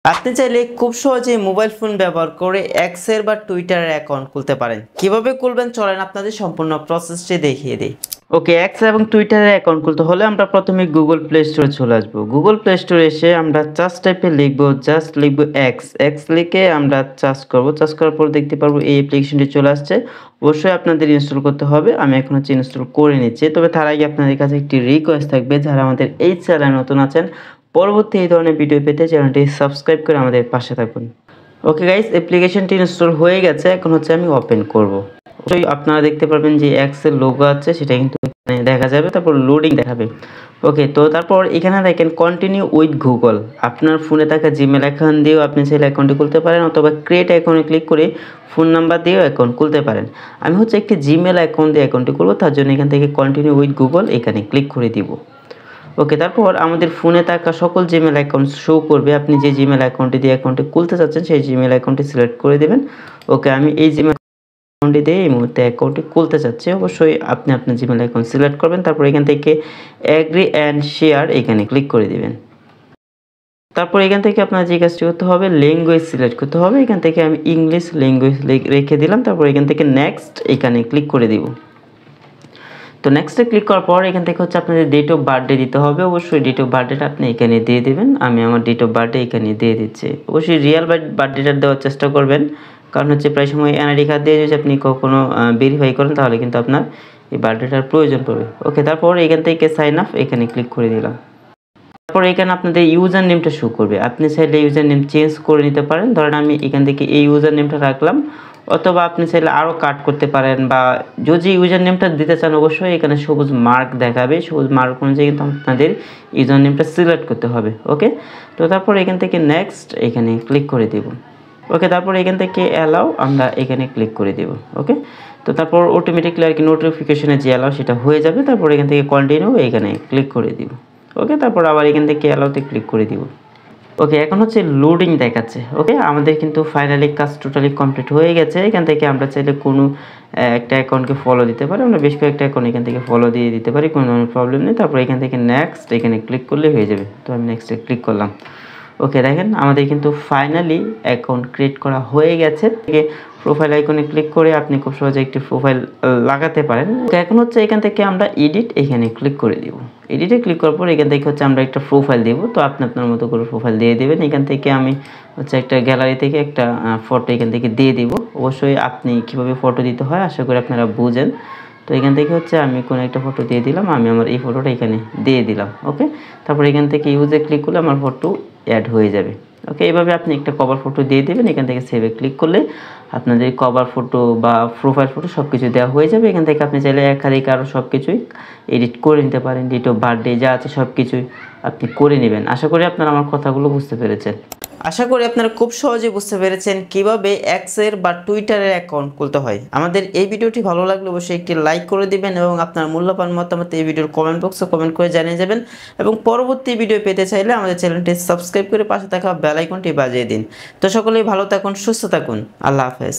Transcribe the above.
আপনি চাইলে খুব সহজেই মোবাইল ফোন ব্যবহার করে এক্সের বা টুইটারের অ্যাকাউন্ট খুলতে পারেন। কিভাবে খুলবেন চলেন আপনাদের সম্পূর্ণ প্রসেসটি দেখিয়ে দিই। ওকে, এক্স এবং টুইটারের অ্যাকাউন্ট খুলতে হলে আমরা প্রথমে গুগল প্লে স্টোরে চলে আসবো। গুগল প্লে স্টোরে এসে আমরা সার্চ টাইপে লিখবো এক্স। এক্স লিখে আমরা সার্চ করব। সার্চ করার পর দেখতে পারবো এই অ্যাপ্লিকেশনটি চলে আসছে। অবশ্যই আপনাদের ইনস্টল করতে হবে। আমি এখন ইনস্টল করে নিচ্ছি। তবে তার আগে আপনাদের কাছে একটি রিকোয়েস্ট থাকবে, যারা আমাদের এই চ্যানেলে নতুন আছেন, পরবর্তী এই ধরনের ভিডিও পেতে চ্যানেলটি সাবস্ক্রাইব করে আমাদের পাশে থাকুন। ওকে গাইস, অ্যাপ্লিকেশনটি ইনস্টল হয়ে গেছে। এখন আমি ওপেন করব। অবশ্যই আপনারা দেখতে পারবেন যে এক্সের লোগো আছে, সেটা কিন্তু এখানে দেখা যাবে। তারপর লোডিং দেখাবে। ওকে, তো তারপর এখানে দেখেন কন্টিনিউ উইথ গুগল। আপনার ফোনে থাকা জিমেল অ্যাকাউন্ট দিয়েও আপনি চাইলে অ্যাকাউন্টটি খুলতে পারেন, অথবা ক্রিয়েট অ্যাকাউন্টে ক্লিক করে ফোন নাম্বার দিয়েও অ্যাকাউন্ট খুলতে পারেন। আমি একটি জিমেল অ্যাকাউন্ট দিয়ে অ্যাকাউন্টটি করবো। তার জন্য এখান থেকে কন্টিনিউ উইথ গুগল এখানে ক্লিক করে দিব। ওকে, তারপর আমাদের ফোনে থাকা সকল জিমেল অ্যাকাউন্ট শো করবে। আপনি যে জিমেল অ্যাকাউন্টটি দিয়ে অ্যাকাউন্টটি খুলতে চাচ্ছেন সেই জিমেল অ্যাকাউন্টটি সিলেক্ট করে দেবেন। ওকে, আমি এই জিমেল অ্যাকাউন্টটি দিয়ে এই মুহূর্তে অ্যাকাউন্টটি খুলতে চাচ্ছি। অবশ্যই আপনি আপনার জিমেল অ্যাকাউন্ট সিলেক্ট করবেন। তারপর এখান থেকে অ্যাগ্রি অ্যান্ড শেয়ার এখানে ক্লিক করে দিবেন। তারপর এখান থেকে আপনার যে কাজটি করতে হবে, ল্যাঙ্গুয়েজ সিলেক্ট করতে হবে। এখান থেকে আমি ইংলিশ ল্যাঙ্গুয়েজ রেখে দিলাম। তারপর এখান থেকে নেক্সট এখানে ক্লিক করে দিব। তো নেক্সটে ক্লিক করার পর এখান থেকে আপনাদের ডেট অফ বার্থডে দিতে হবে। অবশ্যই ডেট অফ বার্থডেটা আপনি এখানে দিয়ে দেবেন। আমি আমার ডেট অফ বার্থডে এখানে দিয়ে দিচ্ছি। অবশ্যই রিয়েল বার্থডেটা দেওয়ার চেষ্টা করবেন, কারণ প্রায় সময় এনআইডি কার্ড দিয়ে যদি আপনি কখনো ভেরিফাই করেন তাহলে কিন্তু আপনার এই বার্থডেটার প্রয়োজন পড়বে। ওকে, তারপর এখান থেকে সাইন আপ এখানে ক্লিক করে দিলাম। তারপর এখানে আপনাদের ইউজার নেমটা শো করবে। আপনি চাইলে ইউজার নেম চেঞ্জ করে নিতে পারেন। ধরেন আমি এখান থেকে এই ইউজার নেমটা রাখলাম, অথবা আপনি চাইলে আরও কাট করতে পারেন, বা যদি ইউজার নেমটা দিতে চান অবশ্যই এখানে সবুজ মার্ক দেখাবে। সবুজ মার্ক অনুযায়ী কিন্তু আপনাদের ইউজার নেমটা সিলেক্ট করতে হবে। ওকে, তো তারপর এখান থেকে নেক্সট এখানে ক্লিক করে দেব। ওকে, তারপর এখান থেকে অ্যালাউ আমরা এখানে ক্লিক করে দেব। ওকে, তো তারপর অটোমেটিকলি আর কি নোটিফিকেশনে যে অ্যালাউ সেটা হয়ে যাবে। তারপর এখান থেকে কন্টিনিউ এখানে ক্লিক করে দিব। ওকে, তারপর আবার এখান থেকে অ্যালাউতে ক্লিক করে দিব। ওকে, এখন লোডিং দেখাচ্ছে। ওকে, আমাদের কিন্তু ফাইনালি কাজ টোটালি কমপ্লিট হয়ে গেছে। এখান থেকে আমরা চাইলে কোনো একটা অ্যাকাউন্টকে ফলো দিতে পারি। আমরা বেশ কয়েকটা অ্যাকাউন্ট এখান থেকে ফলো দিয়ে দিতে পারি, কোনো প্রবলেম নেই। তারপর এখান থেকে নেক্সট এখানে ক্লিক করলে হয়ে যাবে। তো আমি নেক্সটে ক্লিক করলাম। ওকে, দেখেন আমাদের কিন্তু ফাইনালি অ্যাকাউন্ট ক্রিয়েট করা হয়ে গেছে। প্রোফাইল আইকনে ক্লিক করে আপনি খুব সহজে একটি প্রোফাইল লাগাতে পারেন। এখন এখান থেকে আমরা এডিট এখানে ক্লিক করে দিব। এডিটে ক্লিক করার পর এখান থেকে আমরা একটা প্রোফাইল দেব। তো আপনি আপনার মতো করে প্রোফাইল দিয়ে দেবেন। এখান থেকে আমি একটা গ্যালারি থেকে একটা ফটো এখান থেকে দিয়ে দিব। অবশ্যই আপনি কিভাবে ফটো দিতে হয় আশা করি আপনারা বুঝেন। তো এখান থেকে আমি কোনো একটা ফটো দিয়ে দিলাম। আমি আমার এই ফটোটা এখানে দিয়ে দিলাম। ওকে, তারপর এখান থেকে ইউজে ক্লিক করলে আমার ফটো অ্যাড হয়ে যাবে। ওকে, এইভাবে আপনি একটা কভার ফটো দিয়ে দেবেন। এখান থেকে সেভে ক্লিক করলে আপনাদের কভার ফটো বা প্রোফাইল ফটো সব কিছু দেওয়া হয়ে যাবে। এখান থেকে আপনি চাইলে একাধিক আরও সব কিছুই এডিট করে নিতে পারেন। ডেট অফ বার্থডে যা আছে সব কিছুই আপনি করে নেবেন। আশা করি আপনারা আমার কথাগুলো বুঝতে পেরেছেন। আশা করি আপনারা খুব সহজে বুঝতে পেরেছেন কিভাবে এক্সের বা টুইটারের অ্যাকাউন্ট খুলতে হয়। আমাদের এই ভিডিওটি ভালো লাগলে অবশ্যই একটি লাইক করে দিবেন এবং আপনার মূল্যবান মতামত এই ভিডিওর কমেন্ট বক্সে কমেন্ট করে জানিয়ে যাবেন। এবং পরবর্তী ভিডিও পেতে চাইলে আমাদের চ্যানেলটি সাবস্ক্রাইব করে পাশে থাকা বেল আইকনটি বাজিয়ে দিন। তো সকলেই ভালো থাকুন, সুস্থ থাকুন। আল্লাহ হাফেজ।